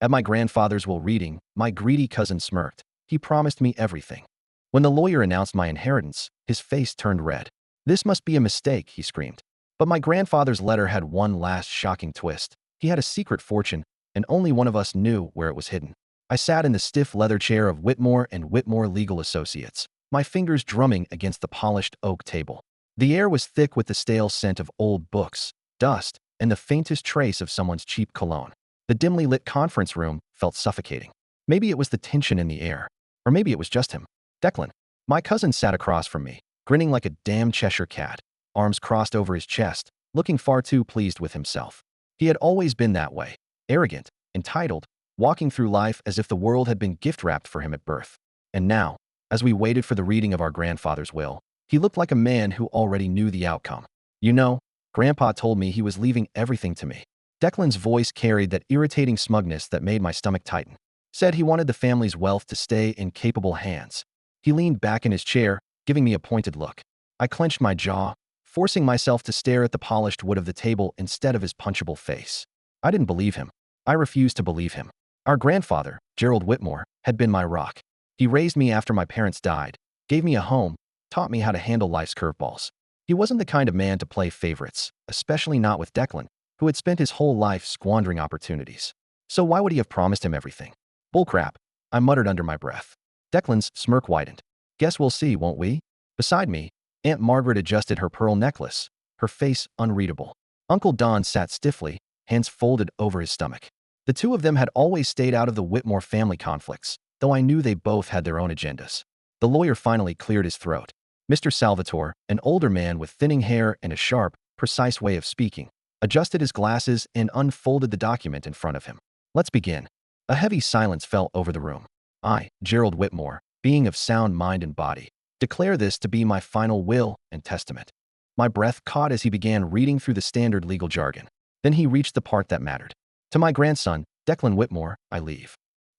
At my grandfather's will reading, my greedy cousin smirked. He promised me everything. When the lawyer announced my inheritance, his face turned red. This must be a mistake, he screamed. But my grandfather's letter had one last shocking twist. He had a secret fortune, and only one of us knew where it was hidden. I sat in the stiff leather chair of Whitmore and Whitmore Legal Associates, my fingers drumming against the polished oak table. The air was thick with the stale scent of old books, dust, and the faintest trace of someone's cheap cologne. The dimly lit conference room felt suffocating. Maybe it was the tension in the air, or maybe it was just him. Declan, my cousin, sat across from me, grinning like a damn Cheshire cat, arms crossed over his chest, looking far too pleased with himself. He had always been that way, arrogant, entitled, walking through life as if the world had been gift-wrapped for him at birth. And now, as we waited for the reading of our grandfather's will, he looked like a man who already knew the outcome. You know, Grandpa told me he was leaving everything to me. Declan's voice carried that irritating smugness that made my stomach tighten. Said he wanted the family's wealth to stay in capable hands. He leaned back in his chair, giving me a pointed look. I clenched my jaw, forcing myself to stare at the polished wood of the table instead of his punchable face. I didn't believe him. I refused to believe him. Our grandfather, Gerald Whitmore, had been my rock. He raised me after my parents died, gave me a home, taught me how to handle life's curveballs. He wasn't the kind of man to play favorites, especially not with Declan, who had spent his whole life squandering opportunities. So why would he have promised him everything? Bullcrap, I muttered under my breath. Declan's smirk widened. Guess we'll see, won't we? Beside me, Aunt Margaret adjusted her pearl necklace, her face unreadable. Uncle Don sat stiffly, hands folded over his stomach. The two of them had always stayed out of the Whitmore family conflicts, though I knew they both had their own agendas. The lawyer finally cleared his throat. Mr. Salvatore, an older man with thinning hair and a sharp, precise way of speaking, adjusted his glasses and unfolded the document in front of him. Let's begin. A heavy silence fell over the room. I, Gerald Whitmore, being of sound mind and body, declare this to be my final will and testament. My breath caught as he began reading through the standard legal jargon. Then he reached the part that mattered. To my grandson, Declan Whitmore, I leave.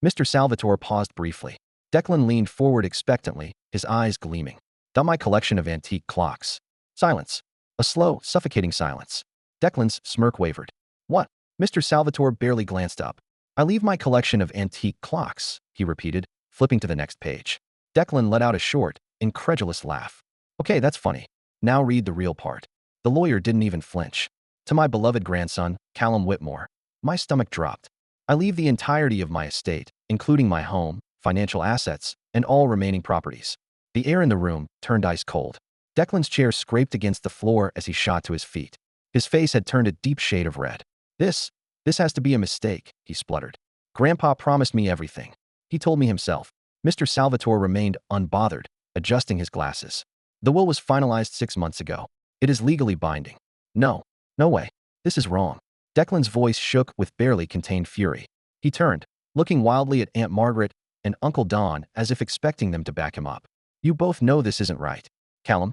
Mr. Salvatore paused briefly. Declan leaned forward expectantly, his eyes gleaming. My collection of antique clocks. Silence. A slow, suffocating silence. Declan's smirk wavered. What? Mr. Salvatore barely glanced up. I leave my collection of antique clocks, he repeated, flipping to the next page. Declan let out a short, incredulous laugh. Okay, that's funny. Now read the real part. The lawyer didn't even flinch. To my beloved grandson, Callum Whitmore. My stomach dropped. I leave the entirety of my estate, including my home, financial assets, and all remaining properties. The air in the room turned ice cold. Declan's chair scraped against the floor as he shot to his feet. His face had turned a deep shade of red. This has to be a mistake, he spluttered. Grandpa promised me everything. He told me himself. Mr. Salvatore remained unbothered, adjusting his glasses. The will was finalized 6 months ago. It is legally binding. No way. This is wrong. Declan's voice shook with barely contained fury. He turned, looking wildly at Aunt Margaret and Uncle Don as if expecting them to back him up. You both know this isn't right. Callum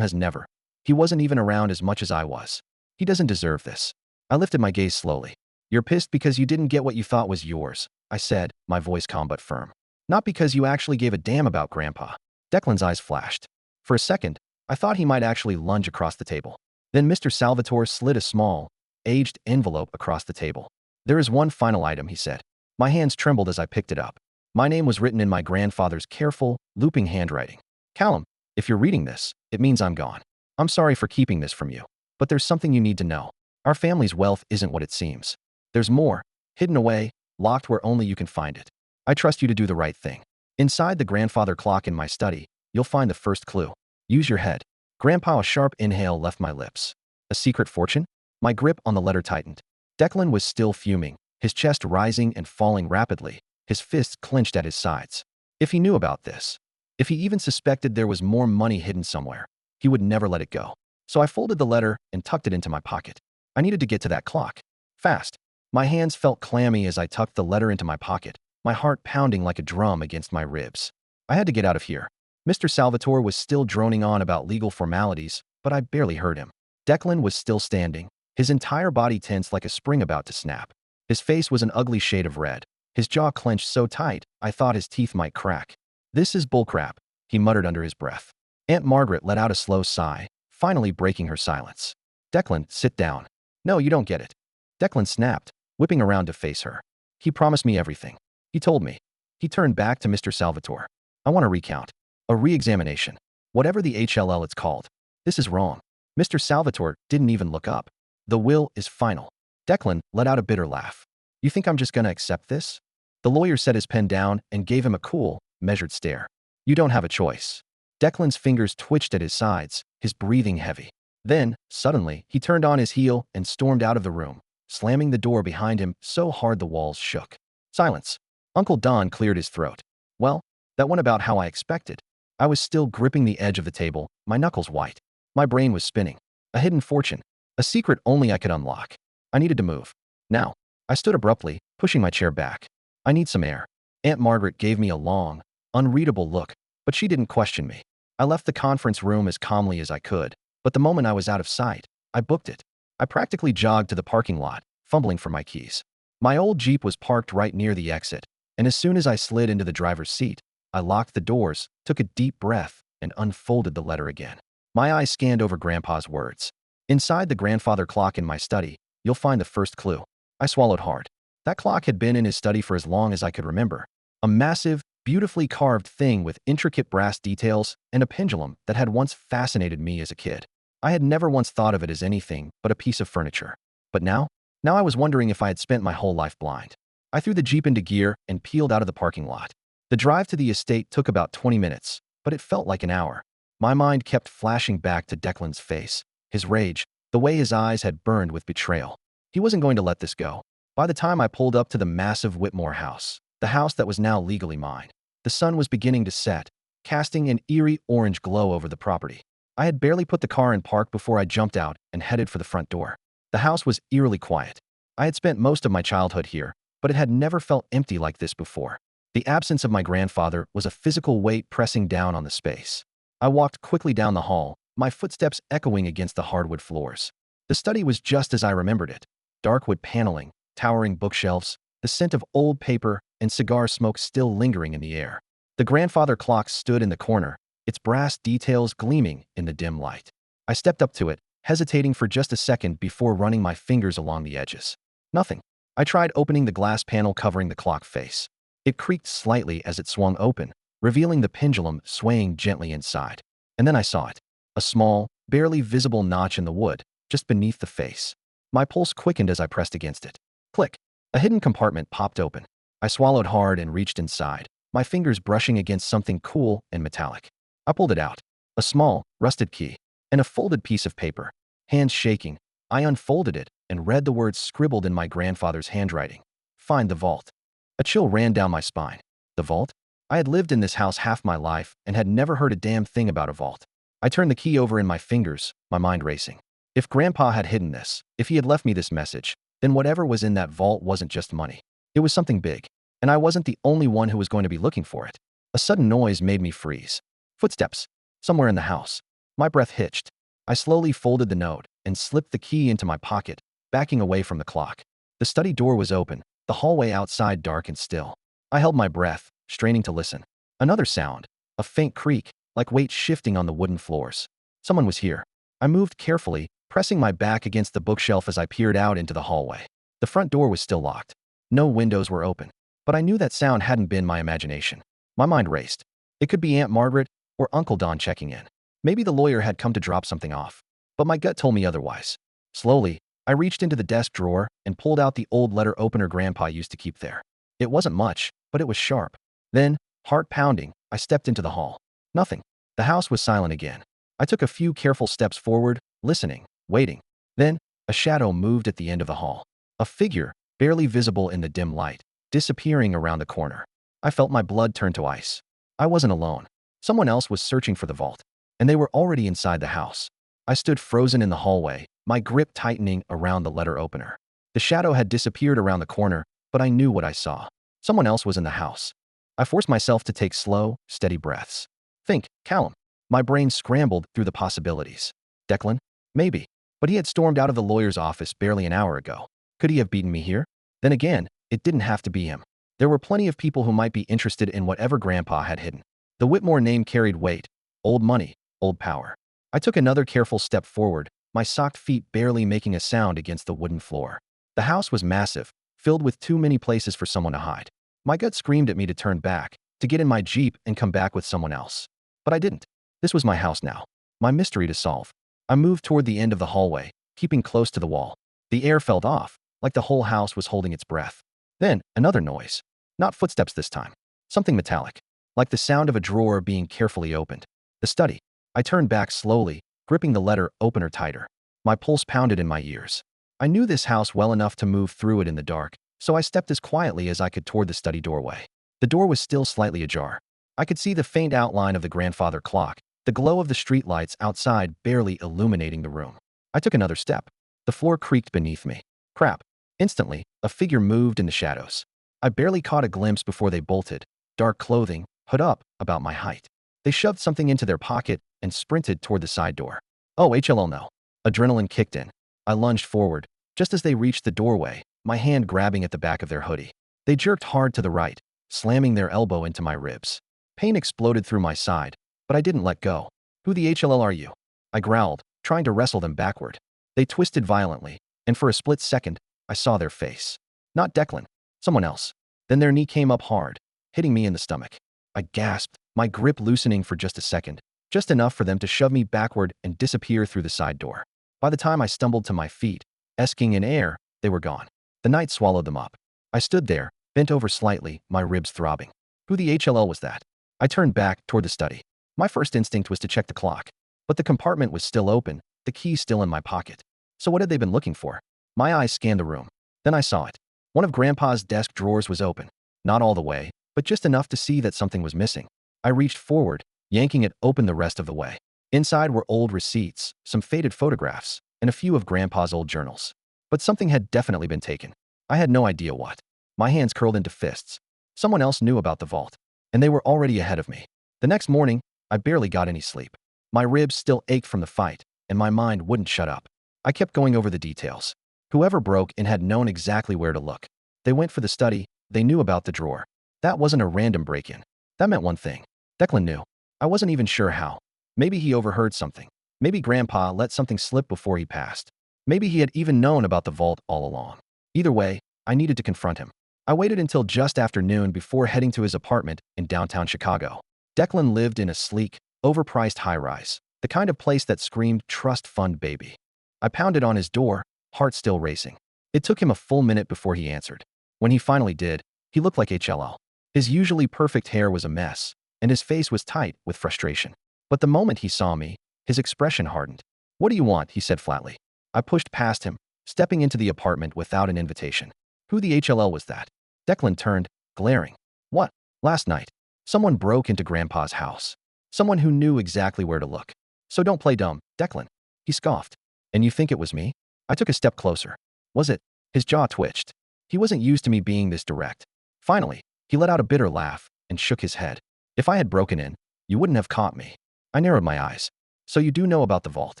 has never. He wasn't even around as much as I was. He doesn't deserve this. I lifted my gaze slowly. You're pissed because you didn't get what you thought was yours, I said, my voice calm but firm. Not because you actually gave a damn about Grandpa. Declan's eyes flashed. For a second, I thought he might actually lunge across the table. Then Mr. Salvatore slid a small, aged envelope across the table. There is one final item, he said. My hands trembled as I picked it up. My name was written in my grandfather's careful, looping handwriting. Callum, if you're reading this, it means I'm gone. I'm sorry for keeping this from you, but there's something you need to know. Our family's wealth isn't what it seems. There's more, hidden away, locked where only you can find it. I trust you to do the right thing. Inside the grandfather clock in my study, you'll find the first clue. Use your head. Grandpa, a sharp inhale left my lips. A secret fortune? My grip on the letter tightened. Declan was still fuming, his chest rising and falling rapidly, his fists clenched at his sides. If he knew about this, if he even suspected there was more money hidden somewhere, he would never let it go. So I folded the letter and tucked it into my pocket. I needed to get to that clock. Fast. My hands felt clammy as I tucked the letter into my pocket, my heart pounding like a drum against my ribs. I had to get out of here. Mr. Salvatore was still droning on about legal formalities, but I barely heard him. Declan was still standing, his entire body tense like a spring about to snap. His face was an ugly shade of red. His jaw clenched so tight, I thought his teeth might crack. This is bullcrap, he muttered under his breath. Aunt Margaret let out a slow sigh, finally breaking her silence. Declan, sit down. No, you don't get it. Declan snapped, whipping around to face her. He promised me everything. He told me. He turned back to Mr. Salvatore. I want a recount. A re-examination. Whatever the HLL it's called. This is wrong. Mr. Salvatore didn't even look up. The will is final. Declan let out a bitter laugh. You think I'm just gonna accept this? The lawyer set his pen down and gave him a cool, measured stare. You don't have a choice. Declan's fingers twitched at his sides, his breathing heavy. Then, suddenly, he turned on his heel and stormed out of the room, slamming the door behind him so hard the walls shook. Silence. Uncle Don cleared his throat. Well, that went about how I expected. I was still gripping the edge of the table, my knuckles white. My brain was spinning. A hidden fortune. A secret only I could unlock. I needed to move. Now. I stood abruptly, pushing my chair back. I need some air. Aunt Margaret gave me a long, unreadable look, but she didn't question me. I left the conference room as calmly as I could, but the moment I was out of sight, I booked it. I practically jogged to the parking lot, fumbling for my keys. My old Jeep was parked right near the exit, and as soon as I slid into the driver's seat, I locked the doors, took a deep breath, and unfolded the letter again. My eyes scanned over Grandpa's words. Inside the grandfather clock in my study, you'll find the first clue. I swallowed hard. That clock had been in his study for as long as I could remember. A massive, beautifully carved thing with intricate brass details and a pendulum that had once fascinated me as a kid. I had never once thought of it as anything but a piece of furniture. But now I was wondering if I had spent my whole life blind. I threw the Jeep into gear and peeled out of the parking lot. The drive to the estate took about 20 minutes, but it felt like an hour. My mind kept flashing back to Declan's face, his rage, the way his eyes had burned with betrayal. He wasn't going to let this go. By the time I pulled up to the massive Whitmore house, the house that was now legally mine, the sun was beginning to set, casting an eerie orange glow over the property. I had barely put the car in park before I jumped out and headed for the front door. The house was eerily quiet. I had spent most of my childhood here, but it had never felt empty like this before. The absence of my grandfather was a physical weight pressing down on the space. I walked quickly down the hall, my footsteps echoing against the hardwood floors. The study was just as I remembered it. Dark wood paneling, towering bookshelves, the scent of old paper and cigar smoke still lingering in the air. The grandfather clock stood in the corner, its brass details gleaming in the dim light. I stepped up to it, hesitating for just a second before running my fingers along the edges. Nothing. I tried opening the glass panel covering the clock face. It creaked slightly as it swung open, revealing the pendulum swaying gently inside. And then I saw it. A small, barely visible notch in the wood, just beneath the face. My pulse quickened as I pressed against it. Click. A hidden compartment popped open. I swallowed hard and reached inside, my fingers brushing against something cool and metallic. I pulled it out. A small, rusted key, and a folded piece of paper. Hands shaking, I unfolded it and read the words scribbled in my grandfather's handwriting. Find the vault. A chill ran down my spine. The vault? I had lived in this house half my life and had never heard a damn thing about a vault. I turned the key over in my fingers, my mind racing. If Grandpa had hidden this, if he had left me this message, then whatever was in that vault wasn't just money. It was something big, and I wasn't the only one who was going to be looking for it. A sudden noise made me freeze. Footsteps. Somewhere in the house. My breath hitched. I slowly folded the note and slipped the key into my pocket, backing away from the clock. The study door was open, the hallway outside dark and still. I held my breath, straining to listen. Another sound. A faint creak, like weight shifting on the wooden floors. Someone was here. I moved carefully, pressing my back against the bookshelf as I peered out into the hallway. The front door was still locked. No windows were open. But I knew that sound hadn't been my imagination. My mind raced. It could be Aunt Margaret or Uncle Don checking in. Maybe the lawyer had come to drop something off. But my gut told me otherwise. Slowly, I reached into the desk drawer and pulled out the old letter opener Grandpa used to keep there. It wasn't much, but it was sharp. Then, heart pounding, I stepped into the hall. Nothing. The house was silent again. I took a few careful steps forward, listening, waiting. Then, a shadow moved at the end of the hall. A figure, barely visible in the dim light, disappearing around the corner. I felt my blood turn to ice. I wasn't alone. Someone else was searching for the vault, and they were already inside the house. I stood frozen in the hallway, my grip tightening around the letter opener. The shadow had disappeared around the corner, but I knew what I saw. Someone else was in the house. I forced myself to take slow, steady breaths. Think, Callum. My brain scrambled through the possibilities. Declan? Maybe. But he had stormed out of the lawyer's office barely an hour ago. Could he have beaten me here? Then again, it didn't have to be him. There were plenty of people who might be interested in whatever Grandpa had hidden. The Whitmore name carried weight. Old money, old power. I took another careful step forward, my socked feet barely making a sound against the wooden floor. The house was massive, filled with too many places for someone to hide. My gut screamed at me to turn back, to get in my Jeep and come back with someone else. But I didn't. This was my house now. My mystery to solve. I moved toward the end of the hallway, keeping close to the wall. The air felt off, like the whole house was holding its breath. Then, another noise. Not footsteps this time. Something metallic, like the sound of a drawer being carefully opened. The study. I turned back slowly, gripping the letter opener tighter. My pulse pounded in my ears. I knew this house well enough to move through it in the dark, so I stepped as quietly as I could toward the study doorway. The door was still slightly ajar. I could see the faint outline of the grandfather clock, the glow of the streetlights outside barely illuminating the room. I took another step. The floor creaked beneath me. Crap. Instantly, a figure moved in the shadows. I barely caught a glimpse before they bolted. Dark clothing, hood up, about my height. They shoved something into their pocket and sprinted toward the side door. Oh, HLL no. Adrenaline kicked in. I lunged forward. Just as they reached the doorway, my hand grabbing at the back of their hoodie. They jerked hard to the right, slamming their elbow into my ribs. Pain exploded through my side, but I didn't let go. Who the HLL are you? I growled, trying to wrestle them backward. They twisted violently, and for a split second, I saw their face. Not Declan. Someone else. Then their knee came up hard, hitting me in the stomach. I gasped, my grip loosening for just a second, just enough for them to shove me backward and disappear through the side door. By the time I stumbled to my feet, esking in air, they were gone. The night swallowed them up. I stood there, bent over slightly, my ribs throbbing. Who the HLL was that? I turned back toward the study. My first instinct was to check the clock, but the compartment was still open, the key still in my pocket. So what had they been looking for? My eyes scanned the room. Then I saw it. One of Grandpa's desk drawers was open. Not all the way, but just enough to see that something was missing. I reached forward, yanking it open the rest of the way. Inside were old receipts, some faded photographs, and a few of Grandpa's old journals. But something had definitely been taken. I had no idea what. My hands curled into fists. Someone else knew about the vault, and they were already ahead of me. The next morning, I barely got any sleep. My ribs still ached from the fight, and my mind wouldn't shut up. I kept going over the details. Whoever broke in had known exactly where to look. They went for the study, they knew about the drawer. That wasn't a random break-in. That meant one thing. Declan knew. I wasn't even sure how. Maybe he overheard something. Maybe Grandpa let something slip before he passed. Maybe he had even known about the vault all along. Either way, I needed to confront him. I waited until just after noon before heading to his apartment in downtown Chicago. Declan lived in a sleek, overpriced high-rise, the kind of place that screamed trust fund baby. I pounded on his door, heart still racing. It took him a full minute before he answered. When he finally did, he looked like HLL. His usually perfect hair was a mess, and his face was tight with frustration. But the moment he saw me, his expression hardened. What do you want? He said flatly. I pushed past him, stepping into the apartment without an invitation. Who the HLL was that? Declan turned, glaring. What? Last night, someone broke into Grandpa's house. Someone who knew exactly where to look. So don't play dumb, Declan. He scoffed. And you think it was me? I took a step closer. Was it? His jaw twitched. He wasn't used to me being this direct. Finally, he let out a bitter laugh and shook his head. If I had broken in, you wouldn't have caught me. I narrowed my eyes. So you do know about the vault.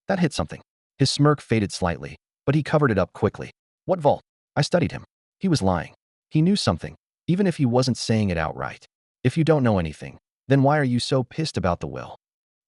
That hit something. His smirk faded slightly, but he covered it up quickly. What vault? I studied him. He was lying. He knew something, even if he wasn't saying it outright. If you don't know anything, then why are you so pissed about the will?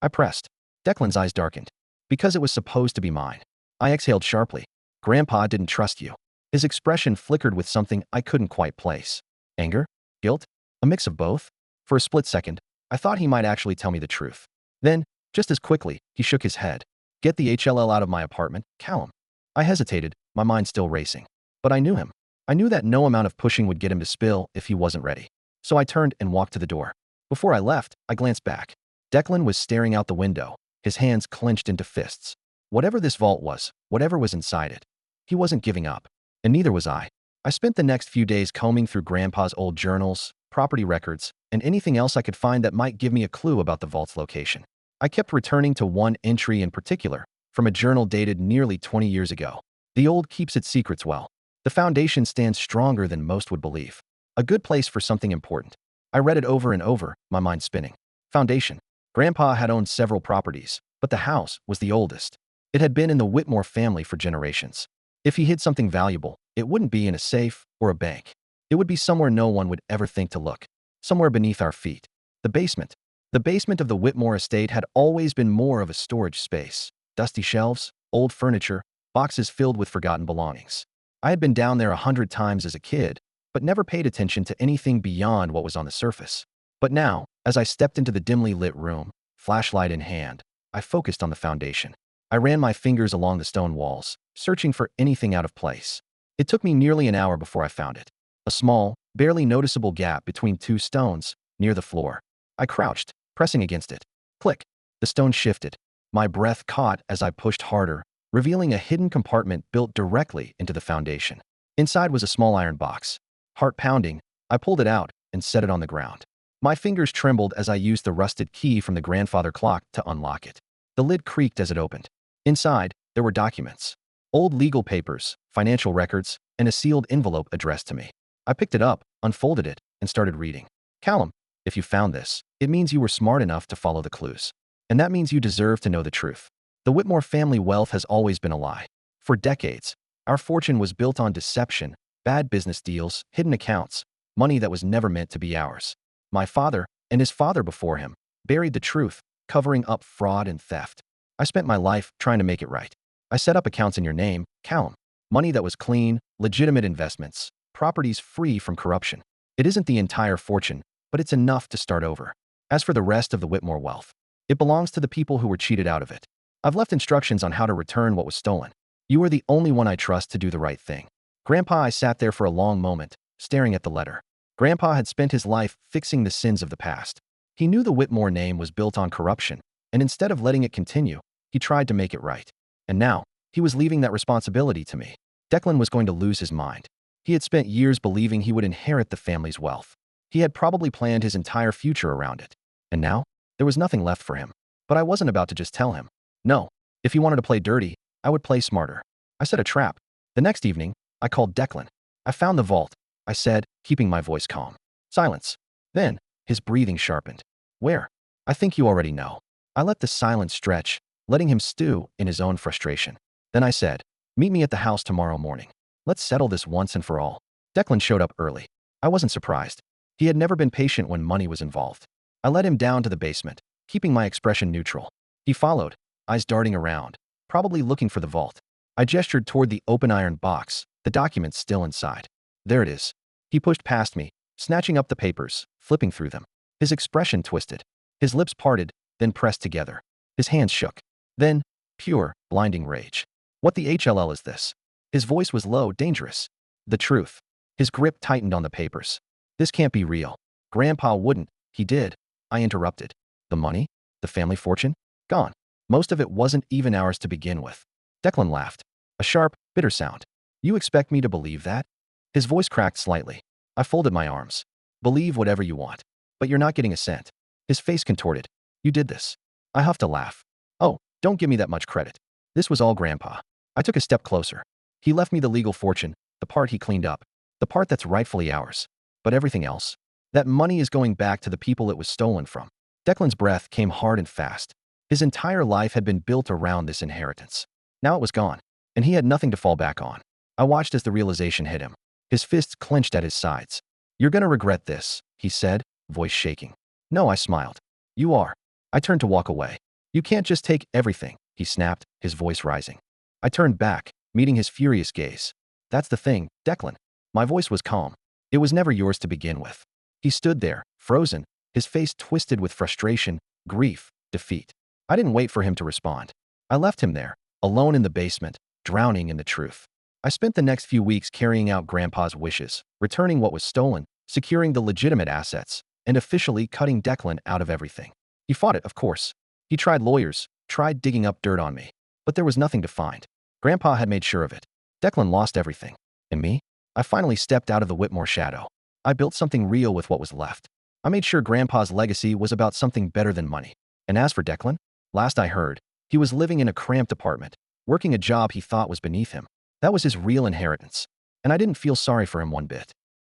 I pressed. Declan's eyes darkened. Because it was supposed to be mine. I exhaled sharply. Grandpa didn't trust you. His expression flickered with something I couldn't quite place. Anger? Guilt? A mix of both? For a split second, I thought he might actually tell me the truth. Then, just as quickly, he shook his head. Get the HLL out of my apartment, Callum. I hesitated, my mind still racing. But I knew him. I knew that no amount of pushing would get him to spill if he wasn't ready. So I turned and walked to the door. Before I left, I glanced back. Declan was staring out the window, his hands clenched into fists. Whatever this vault was, whatever was inside it, he wasn't giving up. And neither was I. I spent the next few days combing through Grandpa's old journals, property records, and anything else I could find that might give me a clue about the vault's location. I kept returning to one entry in particular, from a journal dated nearly 20 years ago. The old keeps its secrets well. The foundation stands stronger than most would believe. A good place for something important. I read it over and over, my mind spinning. Foundation. Grandpa had owned several properties, but the house was the oldest. It had been in the Whitmore family for generations. If he hid something valuable, it wouldn't be in a safe or a bank. It would be somewhere no one would ever think to look. Somewhere beneath our feet. The basement. The basement of the Whitmore estate had always been more of a storage space. Dusty shelves, old furniture, boxes filled with forgotten belongings. I had been down there 100 times as a kid, but never paid attention to anything beyond what was on the surface. But now, as I stepped into the dimly lit room, flashlight in hand, I focused on the foundation. I ran my fingers along the stone walls, searching for anything out of place. It took me nearly an hour before I found it. A small, barely noticeable gap between two stones, near the floor. I crouched, pressing against it. Click. The stone shifted. My breath caught as I pushed harder, revealing a hidden compartment built directly into the foundation. Inside was a small iron box. Heart pounding, I pulled it out and set it on the ground. My fingers trembled as I used the rusted key from the grandfather clock to unlock it. The lid creaked as it opened. Inside, there were documents. Old legal papers, financial records, and a sealed envelope addressed to me. I picked it up, unfolded it, and started reading. Callum, if you found this, it means you were smart enough to follow the clues. And that means you deserve to know the truth. The Whitmore family wealth has always been a lie. For decades, our fortune was built on deception, bad business deals, hidden accounts, money that was never meant to be ours. My father, and his father before him, buried the truth, covering up fraud and theft. I spent my life trying to make it right. I set up accounts in your name, Callum. Money that was clean, legitimate investments, properties free from corruption. It isn't the entire fortune, but it's enough to start over. As for the rest of the Whitmore wealth, it belongs to the people who were cheated out of it. I've left instructions on how to return what was stolen. You are the only one I trust to do the right thing. Grandpa, I sat there for a long moment, staring at the letter. Grandpa had spent his life fixing the sins of the past. He knew the Whitmore name was built on corruption, and instead of letting it continue, he tried to make it right. And now, he was leaving that responsibility to me. Declan was going to lose his mind. He had spent years believing he would inherit the family's wealth. He had probably planned his entire future around it. And now, there was nothing left for him. But I wasn't about to just tell him. No, if he wanted to play dirty, I would play smarter. I set a trap. The next evening, I called Declan. I found the vault, I said, keeping my voice calm. Silence. Then, his breathing sharpened. Where? I think you already know. I let the silence stretch, letting him stew in his own frustration. Then I said, meet me at the house tomorrow morning. Let's settle this once and for all. Declan showed up early. I wasn't surprised. He had never been patient when money was involved. I led him down to the basement, keeping my expression neutral. He followed, eyes darting around, probably looking for the vault. I gestured toward the open iron box, the documents still inside. There it is. He pushed past me, snatching up the papers, flipping through them. His expression twisted. His lips parted, then pressed together. His hands shook. Then, pure, blinding rage. What the HLL is this? His voice was low, dangerous. The truth. His grip tightened on the papers. This can't be real. Grandpa wouldn't. He did. I interrupted. The money? The family fortune? Gone. Most of it wasn't even ours to begin with. Declan laughed. A sharp, bitter sound. You expect me to believe that? His voice cracked slightly. I folded my arms. Believe whatever you want. But you're not getting a cent. His face contorted. You did this. I huffed a laugh. Oh, don't give me that much credit. This was all Grandpa. I took a step closer. He left me the legal fortune, the part he cleaned up, the part that's rightfully ours. But everything else? That money is going back to the people it was stolen from. Declan's breath came hard and fast. His entire life had been built around this inheritance. Now it was gone, and he had nothing to fall back on. I watched as the realization hit him. His fists clenched at his sides. You're gonna regret this, he said, voice shaking. No, I smiled. You are. I turned to walk away. You can't just take everything, he snapped, his voice rising. I turned back, meeting his furious gaze. That's the thing, Declan. My voice was calm. It was never yours to begin with. He stood there, frozen, his face twisted with frustration, grief, defeat. I didn't wait for him to respond. I left him there, alone in the basement, drowning in the truth. I spent the next few weeks carrying out Grandpa's wishes, returning what was stolen, securing the legitimate assets, and officially cutting Declan out of everything. He fought it, of course. He tried lawyers, tried digging up dirt on me. But there was nothing to find. Grandpa had made sure of it. Declan lost everything. And me? I finally stepped out of the Whitmore shadow. I built something real with what was left. I made sure Grandpa's legacy was about something better than money. And as for Declan, last I heard, he was living in a cramped apartment, working a job he thought was beneath him. That was his real inheritance. And I didn't feel sorry for him one bit.